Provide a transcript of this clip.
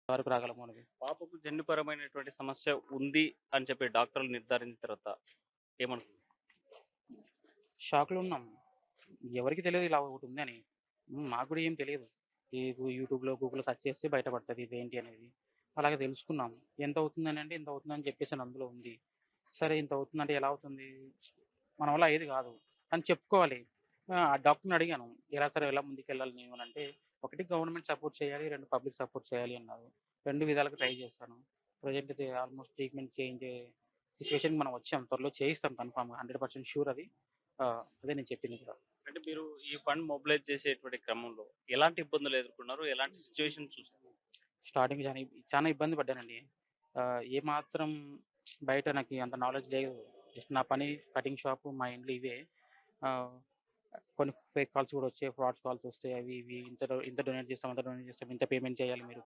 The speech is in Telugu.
వరకు రాగలము అనేది. పాపకు జన్యుపరమైనటువంటి సమస్య ఉంది అని చెప్పి డాక్టర్లు నిర్ధారించిన తర్వాత ఏమనుకున్నారు? షాక్‌లో ఉన్నాం. ఎవరికీ తెలీదు ఇలా ఒకటుందని. మాకు గూడా ఏం తెలీదు. ఈ యూట్యూబ్‌లో, గూగుల్‌లో సెర్చ్ చేస్తే బయట పడతది ఇదేంటి అనేది. అలాగే తెలుసుకున్నాం. ఎంతవుతుందనంటే ఇంతవుతుందని చెప్పేసని అందులో ఉంది. సరే ఇంతవుతుందంటే ఎలా అవుతుంది? మన వల్ల అయ్యేది గాదు అని చెప్పుకోవాలి. ఆ డాక్టర్‌ని అడిగాను. ఎలా ముందుకెళ్ళాలి నేను అనంటే, ఒకటి గవర్నమెంట్ సపోర్ట్ చేయాలి, 2 పబ్లిక్ సపోర్ట్ చేయాలి అన్నారు. 2 విధాలుగా ట్రై చేశాను. ప్రెజెంట్ అయితే ఆల్‌మోస్ట్ ట్రీట్‌మెంట్ చేయించే సిట్యుయేషన్‌కి మనం వచ్చాం. త్వరలో చేయిస్తాం కన్ఫర్మ్‌గా 100% ష్యూర్ అది. అదే నేను చెప్పింది కూడా. అంటే మీరు ఈ ఫండ్ మొబిలైజ్ చేసేటువంటి క్రమంలో ఎలాంటి ఇబ్బందులు ఎదుర్కొన్నారు? ఎలాంటి సిట్యుయేషన్ చూసారు? స్టార్టింగ్ చానా ఇబ్బంది పడ్డానండి. ఏమాత్రం బయట నాకి అంత నాలెడ్జ్ లేదు. జస్ట్ నా పని కటింగ్ షాపు, మా ఇండ్లు ఇవే. ఆహ్, కొన్ని ఫేక్ కాల్స్ కూడా వచ్చాయి. ఫ్రాడ్ కాల్స్ వస్తాయి. అవి ఇవి ఇంత డొనేట్ చేస్తాం, అంత డొనేట్ చేస్తాం, ఇంత పేమెంట్ చేయాలి మీరు.